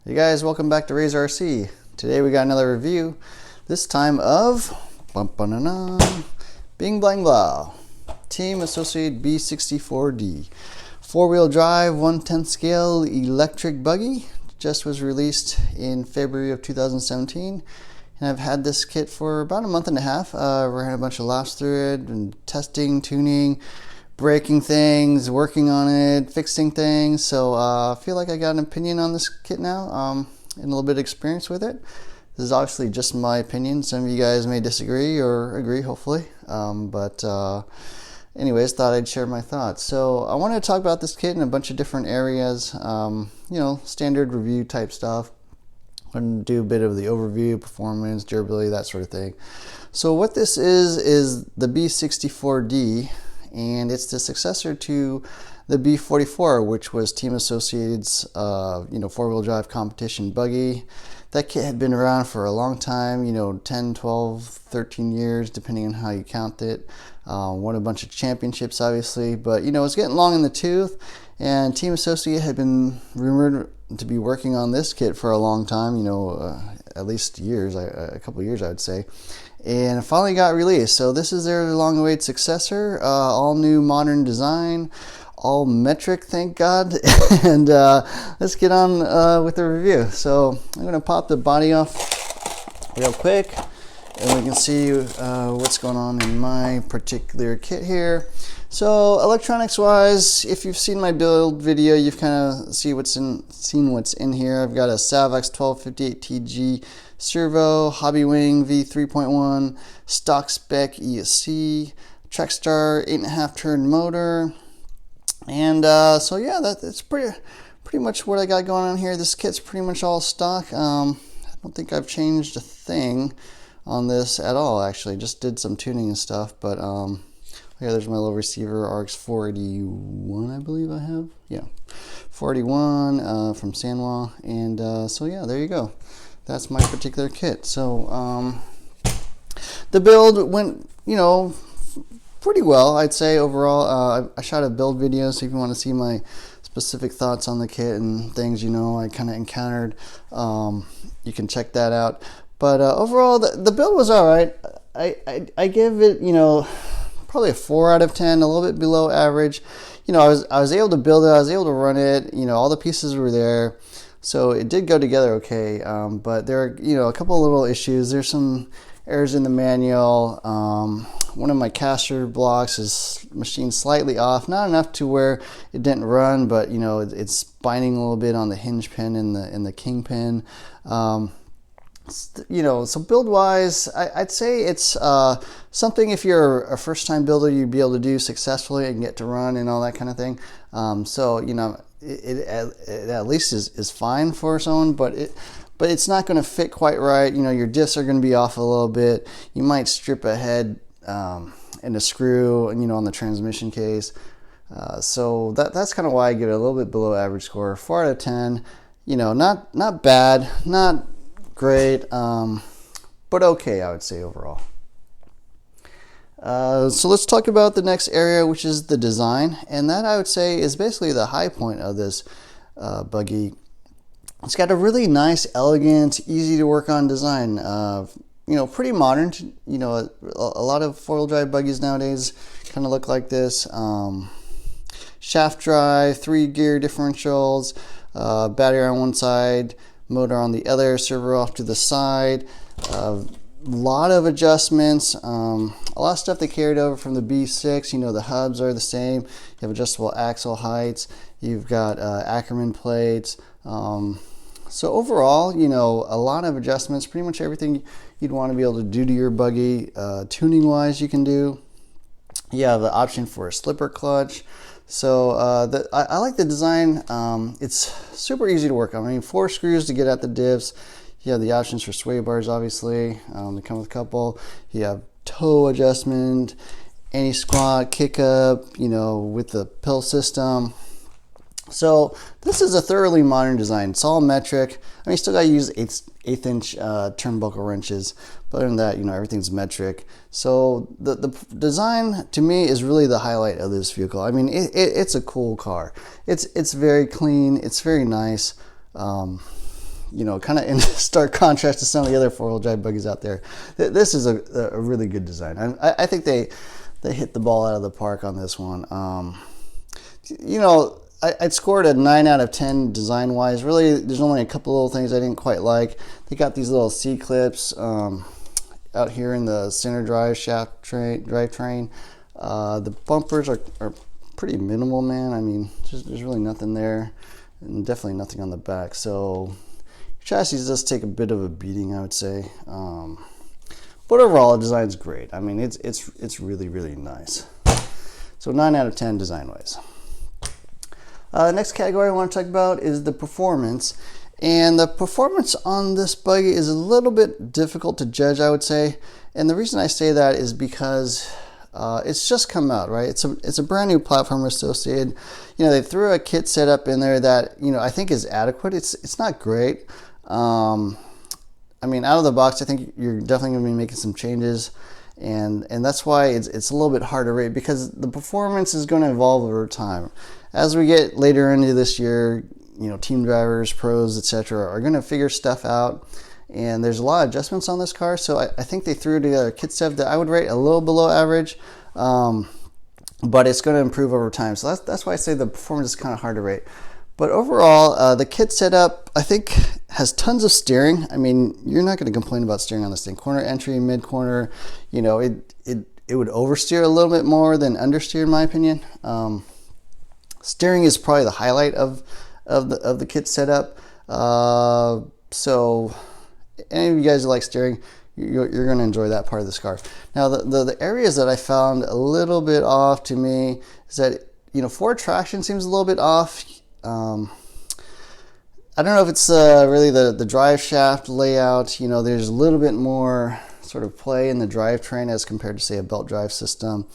Hey guys, welcome back to Razor RC. Today we got another review, this time of Bing Blang Blah Team Associated B64D 4-wheel drive 1/10 scale electric buggy. Just was released in February of 2017, and I've had this kit for about a month and a half. We're having a bunch of laps through it and testing, tuning, breaking things, working on it, fixing things. So I feel like I got an opinion on this kit now, and a little bit of experience with it. This is obviously just my opinion. Some of you guys may disagree or agree, hopefully. Anyways, thought I'd share my thoughts. So I wanted to talk about this kit in a bunch of different areas, standard review type stuff. I'm going to do a bit of the overview, performance, durability, that sort of thing. So what this is the B64D, and it's the successor to the B44, which was Team Associated's 4-wheel drive competition buggy. That kit had been around for a long time, 10, 12, 13 years, depending on how you count it. Won a bunch of championships, obviously, but it's getting long in the tooth, and Team Associate had been rumored to be working on this kit for a long time, at least years, a couple of years, I would say. And it finally got released. So this is their long-awaited successor, all new modern design, all metric, thank God. And let's get on with the review. So I'm going to pop the body off real quick, and we can see what's going on in my particular kit here. So electronics wise, if you've seen my build video, you've kind of seen what's in here. I've got a Savox 1258TG servo, Hobby Wing V3.1, stock spec ESC, Trackstar 8.5 turn motor, and so yeah, that's pretty much what I got going on here. This kit's pretty much all stock. I don't think I've changed a thing on this at all, actually. Just did some tuning and stuff, but yeah, there's my little receiver, RX 481, I believe I have. Yeah, 481 from Sanwa, and so yeah, there you go. That's my particular kit. So the build went, pretty well, I'd say overall. I shot a build video, so if you want to see my specific thoughts on the kit and things, I kind of encountered, you can check that out. But overall, the build was all right. I give it, probably a 4 out of 10, a little bit below average. I was able to build it, I was able to run it. All the pieces were there. So it did go together okay, but there are, a couple of little issues. There's some errors in the manual. One of my caster blocks is machined slightly off, not enough to where it didn't run, but it's binding a little bit on the hinge pin and the king pin. So build wise, I'd say it's something if you're a first time builder, you'd be able to do successfully and get to run and all that kind of thing. It at least is fine for someone, but it's not going to fit quite right. Your diffs are going to be off a little bit. You might strip a head and a screw, on the transmission case. So that's kind of why I give it a little bit below average score. 4 out of 10. Not bad, not great, but okay, I would say overall. So let's talk about the next area, which is the design, and that I would say is basically the high point of this buggy. It's got a really nice, elegant, easy to work on design. Pretty modern. A lot of 4-wheel drive buggies nowadays kind of look like this. Shaft drive, 3-gear differentials, battery on one side, motor on the other, servo off to the side. Lot of adjustments, a lot of stuff they carried over from the B6. The hubs are the same. You have adjustable axle heights. You've got Ackerman plates. So overall, a lot of adjustments. Pretty much everything you'd want to be able to do to your buggy, tuning wise, you can do. You have the option for a slipper clutch. So I like the design. It's super easy to work on. 4 screws to get at the diffs. You have the options for sway bars, obviously. They come with a couple. You have toe adjustment, anti-squat, kick up, with the pill system. So this is a thoroughly modern design. It's all metric. You still got to use eighth inch turnbuckle wrenches, but other than that, everything's metric. So the design to me is really the highlight of this vehicle. It's a cool car. It's very clean. It's very nice. you know, kind of in stark contrast to some of the other four-wheel drive buggies out there. This is a really good design. I think they hit the ball out of the park on this one. You know, I'd scored a 9 out of 10 design-wise. Really, there's only a couple little things I didn't quite like. They got these little C-clips out here in the center drive shaft drivetrain. The bumpers are pretty minimal, man. I mean, there's really nothing there, and definitely nothing on the back. So chassis does take a bit of a beating, I would say. But overall, the design's great. I mean, it's really, really nice. So 9 out of 10 design-wise. Next category I want to talk about is the performance. And the performance on this buggy is a little bit difficult to judge, I would say. And the reason I say that is because it's just come out, right? It's a brand new platform, Associated. You know, they threw a kit setup in there that, you know, I think is adequate. It's not great. I mean, out of the box, I think you're definitely going to be making some changes. And that's why it's a little bit hard to rate, because the performance is going to evolve over time. As we get later into this year, you know, team drivers, pros, etc., are going to figure stuff out, and there's a lot of adjustments on this car. So I think they threw together a kit stuff that I would rate a little below average, but it's going to improve over time. So that's why I say the performance is kind of hard to rate. But overall, the kit setup, I think, has tons of steering. I mean, you're not going to complain about steering on this thing. Corner entry, mid corner, you know, it would oversteer a little bit more than understeer, in my opinion. Steering is probably the highlight of the kit setup. So any of you guys who like steering, you're going to enjoy that part of this car. Now, the areas that I found a little bit off to me is that, you know, forward traction seems a little bit off. I don't know if it's really the drive shaft layout. You know, there's a little bit more sort of play in the drivetrain as compared to, say, a belt drive system.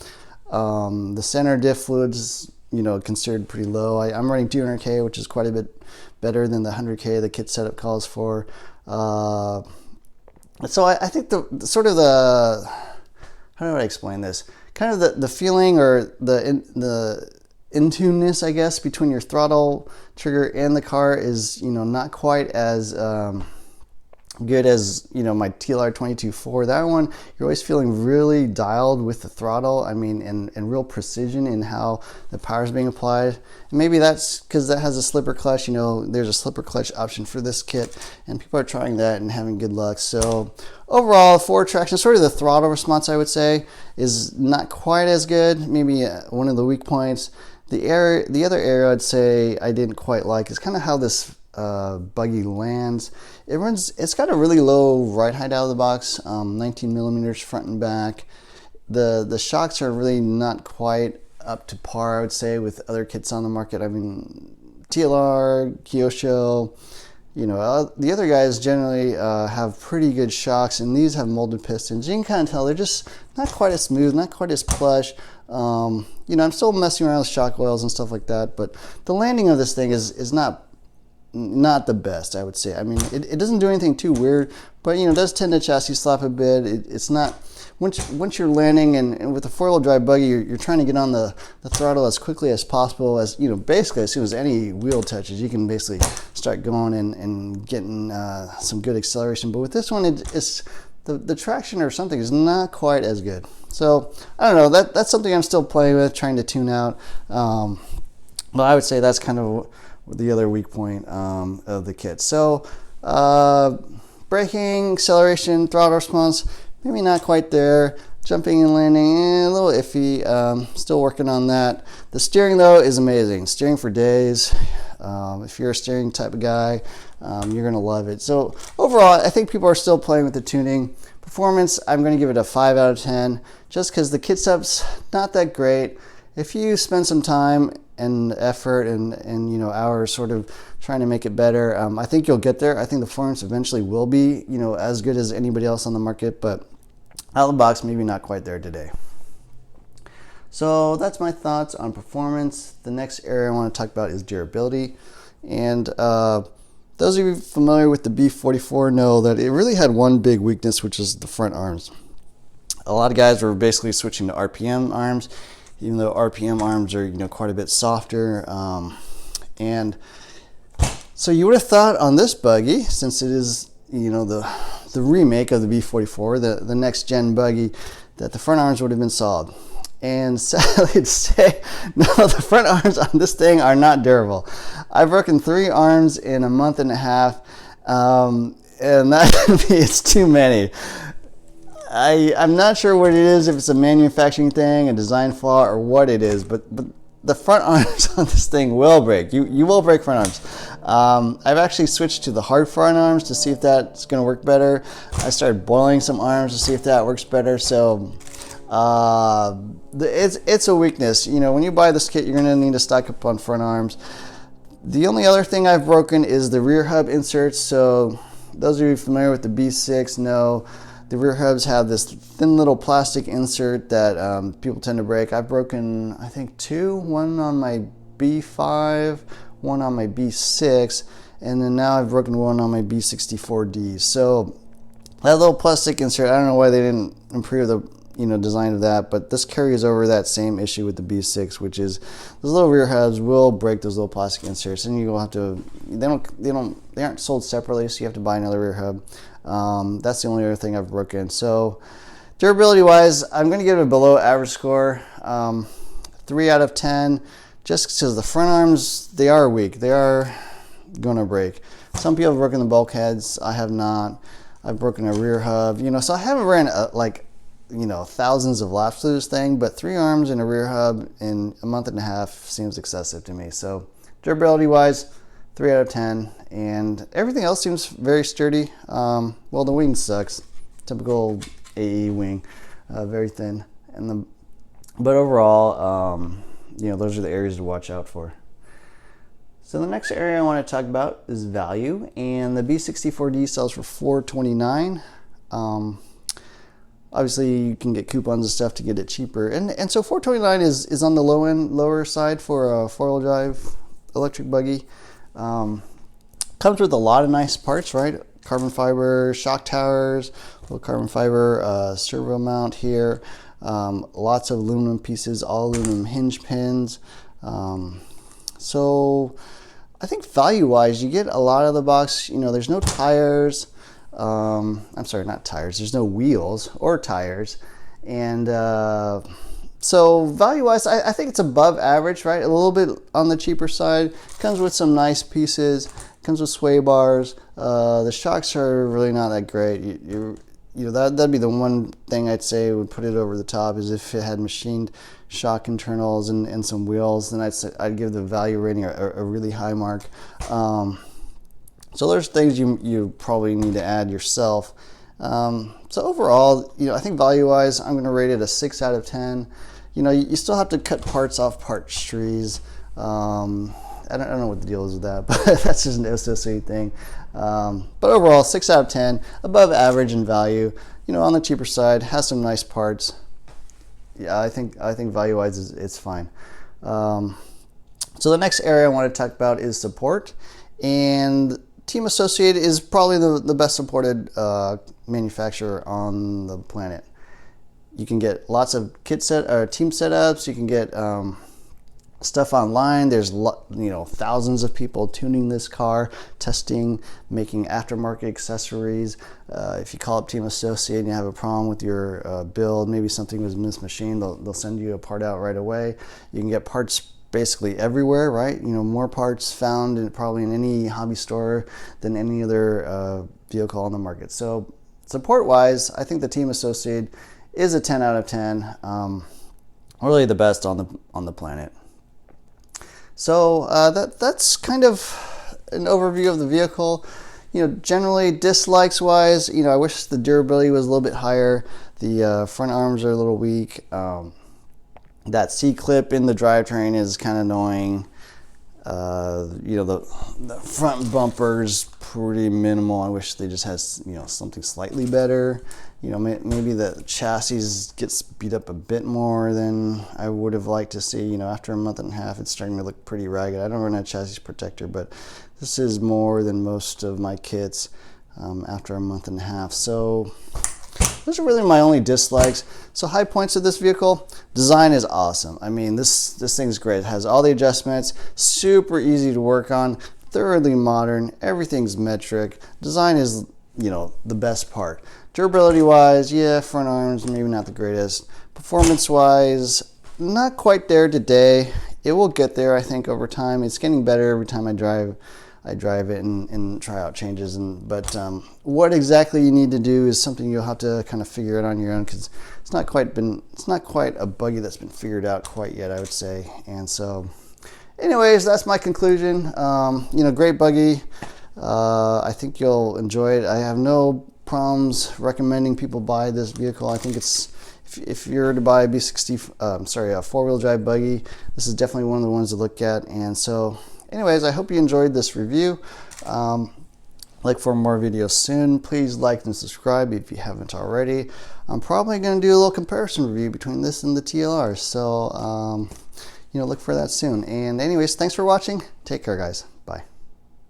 The center diff fluids, you know, considered pretty low. I'm running 200K, which is quite a bit better than the 100K the kit setup calls for. So I think the sort of the, how do I explain this? Kind of the feeling or the in-tuneness, I guess, between your throttle trigger and the car is, you know, not quite as good as, you know, my TLR 22.4. That one, you're always feeling really dialed with the throttle. I mean, and real precision in how the power is being applied. And maybe that's because that has a slipper clutch. You know, there's a slipper clutch option for this kit, and people are trying that and having good luck. So overall, forward traction, sort of the throttle response, I would say, is not quite as good. Maybe one of the weak points. The other area I'd say I didn't quite like is kind of how this buggy lands. It's got a really low ride height out of the box, 19 millimeters front and back. The shocks are really not quite up to par, I would say, with other kits on the market. I mean, TLR, Kyosho, you know, the other guys generally have pretty good shocks, and these have molded pistons. You can kind of tell they're just not quite as smooth, not quite as plush. You know, I'm still messing around with shock oils and stuff like that, but the landing of this thing is not the best, I would say. I mean, it doesn't do anything too weird, but, you know, it does tend to chassis slap a bit. It's not, once you're landing and with a four-wheel drive buggy, you're trying to get on the throttle as quickly as possible. As, you know, basically as soon as any wheel touches, you can basically start going and getting some good acceleration. But with this one, it's the traction or something is not quite as good. So I don't know, that's something I'm still playing with, trying to tune out. But I would say that's kind of the other weak point of the kit. So braking, acceleration, throttle response, maybe not quite there. Jumping and landing, a little iffy. Still working on that. The steering, though, is amazing. Steering for days. If you're a steering type of guy, you're going to love it. So overall, I think people are still playing with the tuning. Performance, I'm going to give it a 5 out of 10, just because the kit setup's not that great. If you spend some time and effort and you know, hours sort of trying to make it better, I think you'll get there. I think the performance eventually will be, you know, as good as anybody else on the market, but out of the box, maybe not quite there today. So that's my thoughts on performance. The next area I want to talk about is durability. And those of you familiar with the B44 know that it really had one big weakness, which is the front arms. A lot of guys were basically switching to RPM arms, even though RPM arms are, you know, quite a bit softer. And So you would have thought on this buggy, since it is, you know, the remake of the B44, the next gen buggy, that the front arms would have been solid. And sadly to say, no, the front arms on this thing are not durable. I've broken 3 arms in a month and a half, and that it's too many. I'm not sure what it is, if it's a manufacturing thing, a design flaw, or what it is, but the front arms on this thing will break. You will break front arms. I've actually switched to the hard front arms to see if that's going to work better. I started boiling some arms to see if that works better. So it's a weakness. You know, when you buy this kit, you're going to need to stock up on front arms. The only other thing I've broken is the rear hub inserts. So those of you familiar with the B6 know the rear hubs have this thin little plastic insert that people tend to break. I've broken, I think, 2, one on my B5, one on my B6, and then now I've broken one on my B64D. So that little plastic insert, I don't know why they didn't improve the design of that, but this carries over that same issue with the B6, which is those little rear hubs will break those little plastic inserts, and you will have to. They aren't sold separately, so you have to buy another rear hub. That's the only other thing I've broken. So durability wise, I'm going to give it a below average score, 3 out of 10, just because the front arms, they are weak. They are going to break. Some people have broken the bulkheads. I have not. I've broken a rear hub, so I haven't ran thousands of laps through this thing, but 3 arms and a rear hub in a month and a half seems excessive to me. So durability wise, 3 out of 10, and everything else seems very sturdy. Well, the wing sucks. Typical AE wing, very thin. But overall, those are the areas to watch out for. So the next area I want to talk about is value, and the B64D sells for $429. Obviously, you can get coupons and stuff to get it cheaper, and so $429 is on the lower side for a 4-wheel drive electric buggy. Comes with a lot of nice parts, right? Carbon fiber shock towers, little carbon fiber servo mount here, lots of aluminum pieces, all aluminum hinge pins. So I think value-wise, you get a lot out of the box. There's no tires. I'm sorry, not tires. There's no wheels or tires, and so value-wise, I think it's above average, right? A little bit on the cheaper side. Comes with some nice pieces. Comes with sway bars. The shocks are really not that great. That'd be the one thing I'd say would put it over the top, is if it had machined shock internals and some wheels, then I'd give the value rating a really high mark. So there's things you probably need to add yourself. So overall, I think value-wise, I'm going to rate it a 6 out of 10. You still have to cut parts off parts trees. I don't know what the deal is with that, but that's just an Associated thing. But overall, 6 out of 10, above average in value. On the cheaper side, has some nice parts. Yeah, I think value-wise, it's fine. So the next area I want to talk about is support, and Team Associated is probably the best supported manufacturer on the planet. You can get lots of team setups. You can get stuff online. There's thousands of people tuning this car, testing, making aftermarket accessories. If you call up Team Associated and you have a problem with your build, maybe something was mismachined, they'll send you a part out right away. You can get parts basically everywhere, right? More parts found probably in any hobby store than any other vehicle on the market. So support wise, I think the Team Associated is a 10 out of 10. Really the best on the planet. So that's kind of an overview of the vehicle. Generally dislikes wise, I wish the durability was a little bit higher. The front arms are a little weak. That C-clip in the drivetrain is kind of annoying. The front bumper is pretty minimal. I wish they just had something slightly better. Maybe the chassis gets beat up a bit more than I would have liked to see. After a month and a half, it's starting to look pretty ragged. I don't run a chassis protector, but this is more than most of my kits after a month and a half. So those are really my only dislikes. So high points of this vehicle: design is awesome. I mean, this thing's great. It has all the adjustments, super easy to work on, thoroughly modern. Everything's metric. Design is, you know, the best part. Durability wise, yeah, front arms maybe not the greatest. Performance wise, not quite there today. It will get there, I think, over time. It's getting better every time I drive it and try out changes. But what exactly you need to do is something you'll have to kind of figure it on your own, because it's not quite a buggy that's been figured out quite yet, I would say. And so, anyways, that's my conclusion. You know, great buggy. I think you'll enjoy it. I have no problems recommending people buy this vehicle. I think it's, if you're to buy a four-wheel drive buggy, this is definitely one of the ones to look at. And so, anyways, I hope you enjoyed this review. Look for more videos soon. Please like and subscribe if you haven't already. I'm probably going to do a little comparison review between this and the TLR. So, you know, look for that soon. And anyways, thanks for watching. Take care, guys.